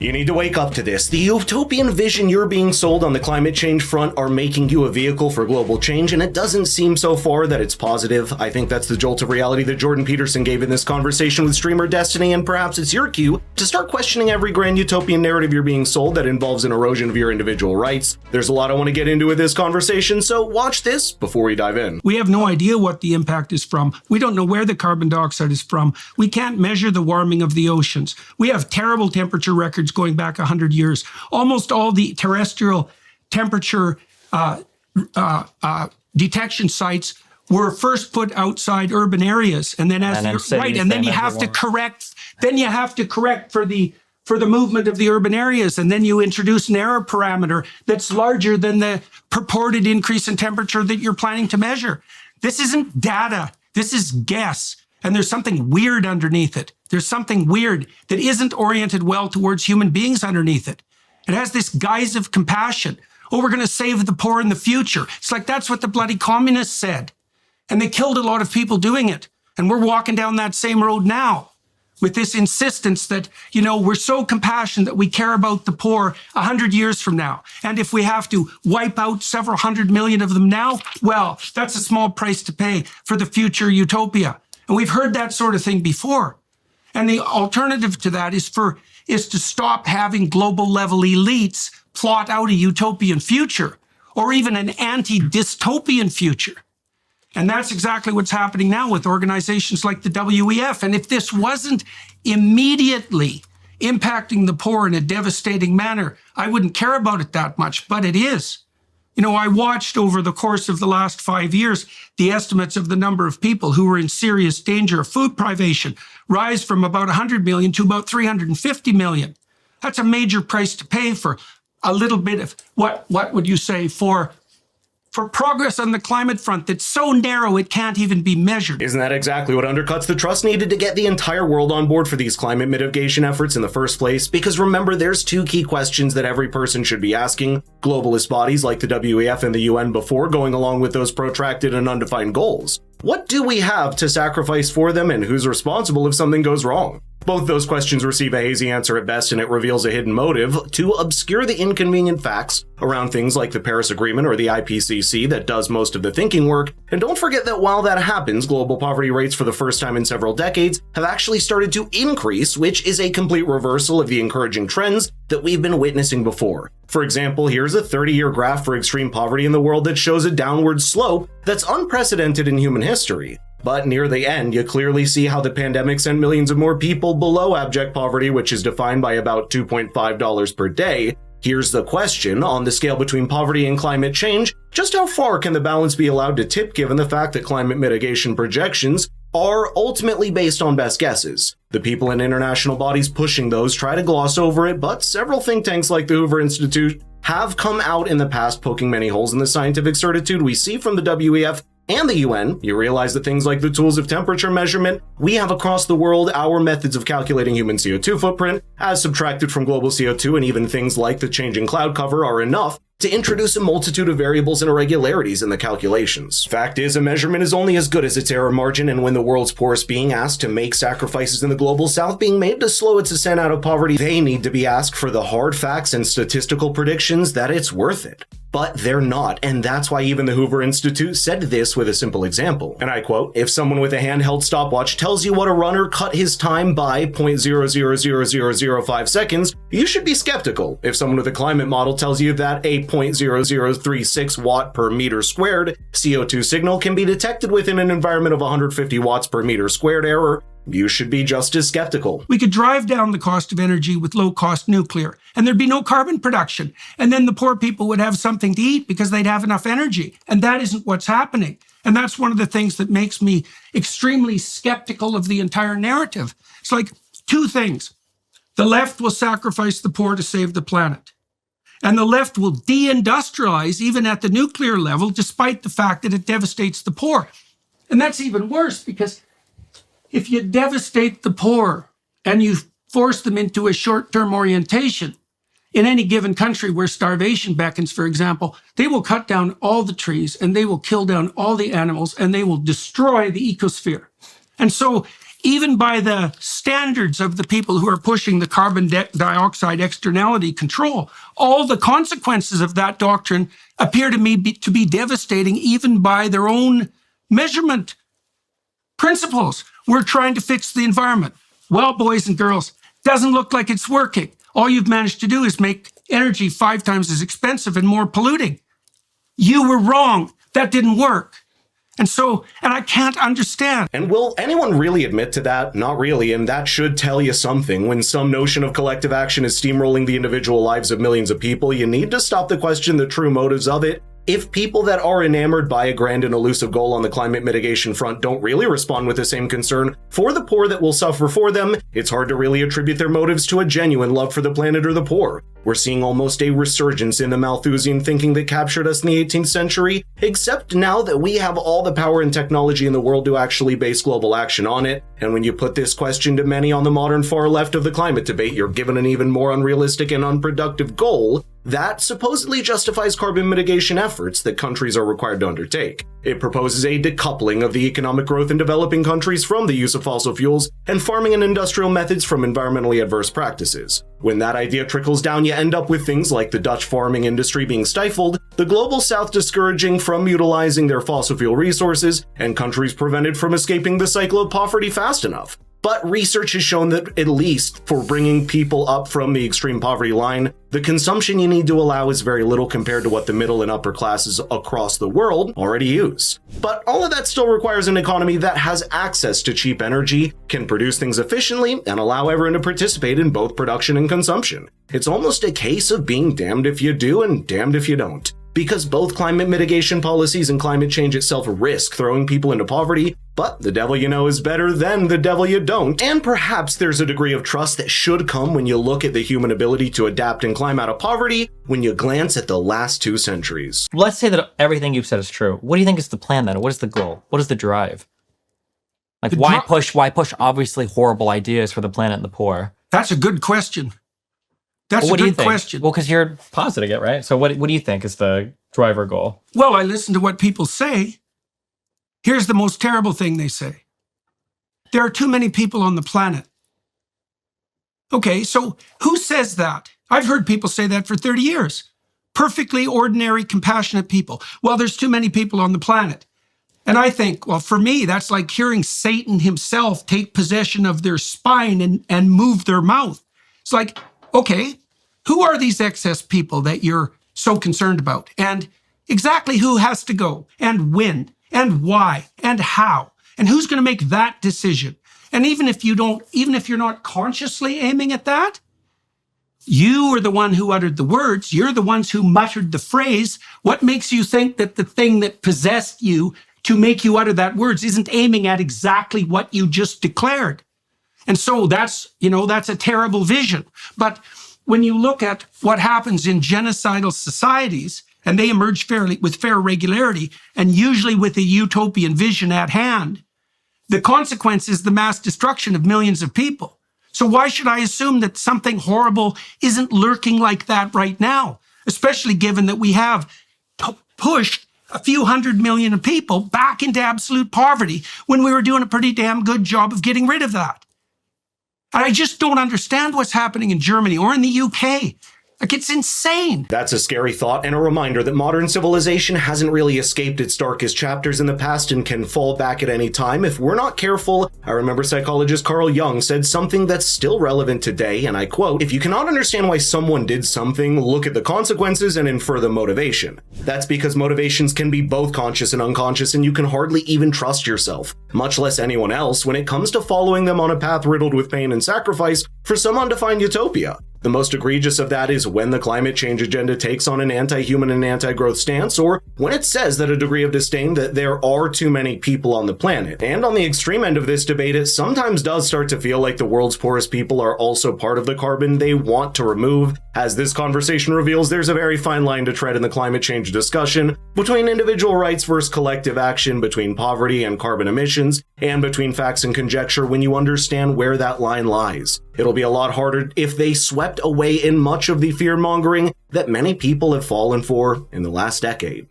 You need to wake up to this. The utopian vision you're being sold on the climate change front are making you a vehicle for global change, and it doesn't seem so far that it's positive. I think that's the jolt of reality that Jordan Peterson gave in this conversation with streamer Destiny, and perhaps it's your cue to start questioning every grand utopian narrative you're being sold that involves an erosion of your individual rights. There's a lot I want to get into with this conversation, so watch this before we dive in. We have no idea what the impact is from. We don't know where the carbon dioxide is from. We can't measure the warming of the oceans. We have terrible temperature records going back 100 years. Almost all the terrestrial temperature detection sites were first put outside urban areas, and then then you have to correct. Then you have to correct for the movement of the urban areas, and then you introduce an error parameter that's larger than the purported increase in temperature that you're planning to measure. This isn't data. This is guess. And there's something weird underneath it. There's something weird that isn't oriented well towards human beings underneath it. It has this guise of compassion. Oh, we're going to save the poor in the future. It's like that's what the bloody communists said. And they killed a lot of people doing it. And we're walking down that same road now with this insistence that, we're so compassionate that we care about the poor 100 years from now. And if we have to wipe out several 100 million of them now, well, that's a small price to pay for the future utopia. And we've heard that sort of thing before. And the alternative to that is to stop having global level elites plot out a utopian future or even an anti-dystopian future. And that's exactly what's happening now with organizations like the WEF. And if this wasn't immediately impacting the poor in a devastating manner, I wouldn't care about it that much, but it is. I watched over the course of the last 5 years, the estimates of the number of people who were in serious danger of food privation rise from about 100 million to about 350 million. That's a major price to pay for a little bit of, what would you say, for progress on the climate front that's so narrow it can't even be measured. Isn't that exactly what undercuts the trust needed to get the entire world on board for these climate mitigation efforts in the first place? Because remember, there's two key questions that every person should be asking globalist bodies like the WEF and the UN before going along with those protracted and undefined goals. What do we have to sacrifice for them, and who's responsible if something goes wrong? Both those questions receive a hazy answer at best, and it reveals a hidden motive to obscure the inconvenient facts around things like the Paris Agreement or the IPCC that does most of the thinking work. And don't forget that while that happens, global poverty rates for the first time in several decades have actually started to increase, which is a complete reversal of the encouraging trends that we've been witnessing before. For example, here's a 30-year graph for extreme poverty in the world that shows a downward slope that's unprecedented in human history. But near the end, you clearly see how the pandemic sent millions of more people below abject poverty, which is defined by about $2.5 per day. Here's the question: on the scale between poverty and climate change, just how far can the balance be allowed to tip given the fact that climate mitigation projections are ultimately based on best guesses? The people in international bodies pushing those try to gloss over it, but several think tanks like the Hoover Institute have come out in the past poking many holes in the scientific certitude we see from the WEF and the UN. You realize that things like the tools of temperature measurement we have across the world, our methods of calculating human CO2 footprint, as subtracted from global CO2, and even things like the changing cloud cover are enough to introduce a multitude of variables and irregularities in the calculations. Fact is, a measurement is only as good as its error margin, and when the world's poorest being asked to make sacrifices in the global south being made to slow its ascent out of poverty, they need to be asked for the hard facts and statistical predictions that it's worth it. But they're not, and that's why even the Hoover Institute said this with a simple example. And I quote, "If someone with a handheld stopwatch tells you what a runner cut his time by 0.000005 seconds, you should be skeptical. If someone with a climate model tells you that a 0.0036 watt per meter squared CO2 signal can be detected within an environment of 150 watts per meter squared error, you should be just as skeptical." We could drive down the cost of energy with low-cost nuclear, and there'd be no carbon production. And then the poor people would have something to eat because they'd have enough energy. And that isn't what's happening. And that's one of the things that makes me extremely skeptical of the entire narrative. It's like two things. The left will sacrifice the poor to save the planet. And the left will deindustrialize even at the nuclear level, despite the fact that it devastates the poor. And that's even worse, because if you devastate the poor and you force them into a short-term orientation, in any given country where starvation beckons, for example, they will cut down all the trees and they will kill down all the animals and they will destroy the ecosphere. And so even by the standards of the people who are pushing the carbon dioxide externality control, all the consequences of that doctrine appear to me to be devastating, even by their own measurement principles. We're trying to fix the environment. Well, boys and girls, doesn't look like it's working. All you've managed to do is make energy 5 times as expensive and more polluting. You were wrong. That didn't work. And I can't understand. And will anyone really admit to that? Not really, and that should tell you something. When some notion of collective action is steamrolling the individual lives of millions of people, you need to stop to question the true motives of it. If people that are enamored by a grand and elusive goal on the climate mitigation front don't really respond with the same concern for the poor that will suffer for them, it's hard to really attribute their motives to a genuine love for the planet or the poor. We're seeing almost a resurgence in the Malthusian thinking that captured us in the 18th century, except now that we have all the power and technology in the world to actually base global action on it. And when you put this question to many on the modern far left of the climate debate, you're given an even more unrealistic and unproductive goal that supposedly justifies carbon mitigation efforts that countries are required to undertake. It proposes a decoupling of the economic growth in developing countries from the use of fossil fuels and farming and industrial methods from environmentally adverse practices. When that idea trickles down, you end up with things like the Dutch farming industry being stifled, the global south discouraging from utilizing their fossil fuel resources, and countries prevented from escaping the cycle of poverty fast enough. But research has shown that, at least for bringing people up from the extreme poverty line, the consumption you need to allow is very little compared to what the middle and upper classes across the world already use. But all of that still requires an economy that has access to cheap energy, can produce things efficiently, and allow everyone to participate in both production and consumption. It's almost a case of being damned if you do and damned if you don't. Because both climate mitigation policies and climate change itself risk throwing people into poverty, but the devil you know is better than the devil you don't. And perhaps there's a degree of trust that should come when you look at the human ability to adapt and climb out of poverty when you glance at the last 2 centuries. Let's say that everything you've said is true. What do you think is the plan then? What is the goal? What is the drive? Like, why push obviously horrible ideas for the planet and the poor? That's a good question. That's a good question. Well, because you're positing it, right? So what do you think is the driver goal? Well, I listen to what people say. Here's the most terrible thing they say. There are too many people on the planet. Okay, so who says that? I've heard people say that for 30 years. Perfectly ordinary, compassionate people. Well, there's too many people on the planet. And I think, well, for me, that's like hearing Satan himself take possession of their spine and move their mouth. It's like, okay, who are these excess people that you're so concerned about? And exactly who has to go? And when? And why? And how? And who's going to make that decision? And even if you're not consciously aiming at that, you are the one who uttered the words. You're the ones who muttered the phrase. What makes you think that the thing that possessed you to make you utter that words isn't aiming at exactly what you just declared? And so that's a terrible vision. But when you look at what happens in genocidal societies, and they emerge with fair regularity, and usually with a utopian vision at hand, the consequence is the mass destruction of millions of people. So why should I assume that something horrible isn't lurking like that right now, especially given that we have pushed a few 100 million people back into absolute poverty when we were doing a pretty damn good job of getting rid of that? And I just don't understand what's happening in Germany or in the UK. Like, it's insane. That's a scary thought and a reminder that modern civilization hasn't really escaped its darkest chapters in the past and can fall back at any time if we're not careful. I remember psychologist Carl Jung said something that's still relevant today, and I quote, "If you cannot understand why someone did something, look at the consequences and infer the motivation. That's because motivations can be both conscious and unconscious, and you can hardly even trust yourself, much less anyone else, when it comes to following them on a path riddled with pain and sacrifice for some undefined utopia. The most egregious of that is when the climate change agenda takes on an anti-human and anti-growth stance, or when it says that a degree of disdain that there are too many people on the planet. And on the extreme end of this debate, it sometimes does start to feel like the world's poorest people are also part of the carbon they want to remove. As this conversation reveals, there's a very fine line to tread in the climate change discussion between individual rights versus collective action, between poverty and carbon emissions, and between facts and conjecture when you understand where that line lies. It'll be a lot harder if they swept away in much of the fear-mongering that many people have fallen for in the last decade.